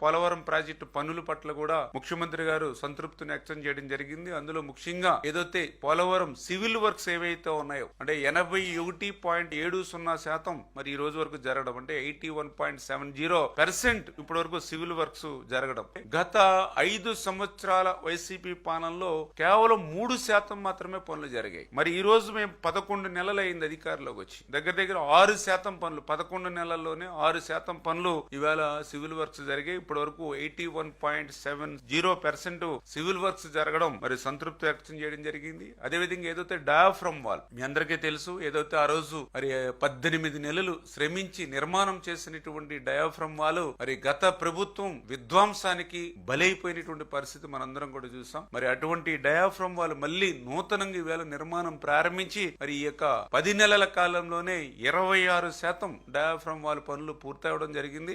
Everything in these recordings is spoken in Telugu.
పోలవరం ప్రాజెక్టు పనుల పట్ల కూడా ముఖ్యమంత్రి గారు సంతృప్తిని వ్యక్తం చేయడం జరిగింది. అందులో ముఖ్యంగా ఏదైతే పోలవరం సివిల్ వర్క్స్ ఏవైతే ఉన్నాయో అంటే 81.70% మరి ఈ రోజు వరకు జరగడం అంటే 81.70% ఇప్పటి వరకు సివిల్ వర్క్స్ జరగడం. గత 5 సంవత్సరాల వైసీపీ పాలనలో కేవలం 3% మాత్రమే పనులు జరిగాయి. మరి ఈ రోజు మేము 11 నెలలు అయింది అధికారంలోకి వచ్చి, దగ్గర 6% పనులు, 11 నెలల్లోనే 6% పనులు ఇవాళ సివిల్ వర్క్స్ జరిగాయి. ఇప్పటి వరకు 81.70% సివిల్ వర్క్స్ జరగడం మరి సంతృప్తి వ్యక్తం చేయడం జరిగింది. అదేవిధంగా ఏదైతే డయాఫ్రమ్ వాల్ మీ అందరికీ తెలుసు, ఏదైతే ఆ రోజు మరి 18 నెలలు శ్రమించి నిర్మాణం చేసినటువంటి డయాఫ్రమ్ వాల్ మరి గత ప్రభుత్వం విధ్వంసానికి బలైపోయినటువంటి పరిస్థితి మనందరం కూడా చూసాం. మరి అటువంటి డయాఫ్రమ్ వాల్ మళ్ళీ నూతనంగా ఈవేళ నిర్మాణం ప్రారంభించి మరి ఈ యొక్క 10 నెలల కాలంలోనే 26% డయాఫ్రమ్ వాల్ పనులు పూర్తవడం జరిగింది.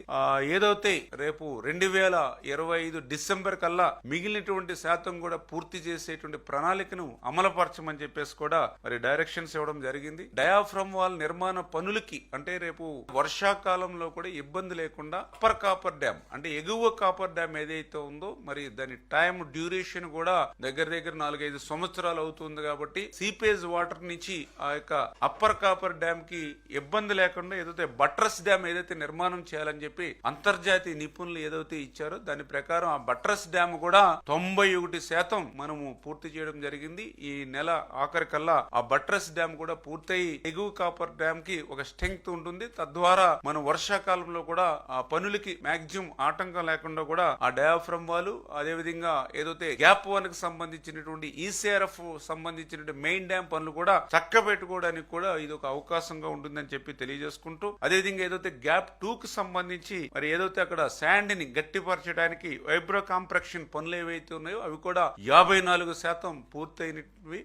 ఏదైతే రేపు 2025 డిసెంబర్ కల్లా మిగిలినటువంటి శాతం కూడా పూర్తి చేసేటువంటి ప్రణాళికను అమలుపరచమని చెప్పేసి కూడా మరి డైరెక్షన్స్ ఇవ్వడం జరిగింది. డయాఫ్రమ్ వాల్ నిర్మాణ పనులకి అంటే రేపు వర్షాకాలంలో కూడా ఇబ్బంది లేకుండా అప్పర్ కాపర్ డ్యామ్ అంటే ఎగువ కాపర్ డ్యామ్ ఏదైతే ఉందో మరి దాని టైం డ్యూరేషన్ కూడా దగ్గర 4-5 సంవత్సరాలు అవుతుంది. కాబట్టి సీపేజ్ వాటర్ నుంచి ఆ యొక్క అప్పర్ కాపర్ డ్యామ్ కి ఇబ్బంది లేకుండా ఏదైతే బట్రస్ డ్యామ్ ఏదైతే నిర్మాణం చేయాలని చెప్పి అంతర్జాతీయ నిపుణులు ఏదైతే ఇచ్చారో దాని ప్రకారం ఆ బట్రస్ డ్యామ్ కూడా 91% మనము పూర్తి చేయడం జరిగింది. ఈ నెల ఆఖరికల్లా ఆ బట్రస్ డ్యామ్ కూడా పూర్తయి ఎగువ కాపర్ డ్యామ్ కి ఒక స్ట్రెంగ్త్ ఉంటుంది. తద్వారా మనం వర్షాకాలంలో కూడా ఆ పనులకి మాక్సిమం ఆటంకం లేకుండా కూడా ఆ డయాఫ్రమ్ వాల్ అదేవిధంగా ఏదైతే గ్యాప్ 1 కి సంబంధించినటువంటి ఈసీఆర్ఎఫ్ సంబంధించినటువంటి మెయిన్ డ్యామ్ పనులు కూడా చక్క పెట్టుకోవడానికి కూడా ఇది ఒక అవకాశంగా ఉంటుందని చెప్పి తెలియజేసుకుంటూ, అదేవిధంగా ఏదైతే గ్యాప్ 2 కి సంబంధించి మరి ఏదైతే అక్కడ శాండ్ ని గట్టిపరచడానికి వైబ్రో కాంప్రెక్షన్ పనులు ఏవైతే ఉన్నాయో అవి కూడా 54% పూర్తయినవి.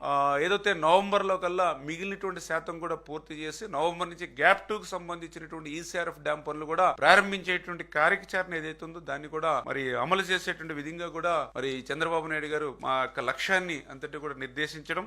ఏదైతే నవంబర్ లో కల్లా మిగిలినటువంటి శాతం కూడా పూర్తి చేసి నవంబర్ నుంచి గ్యాప్ 2 కి సంబంధించినటువంటి ఈసీఆర్ఎఫ్ డ్యామ్ పనులు కూడా ప్రారంభించేటువంటి కార్యాచరణ ఏదైతే ఉందో దాన్ని కూడా మరి అమలు చేసేటువంటి విధంగా కూడా మరి చంద్రబాబు నాయుడు గారు మా యొక్క లక్ష్యాన్ని అంతటి కూడా నిర్దేశించడం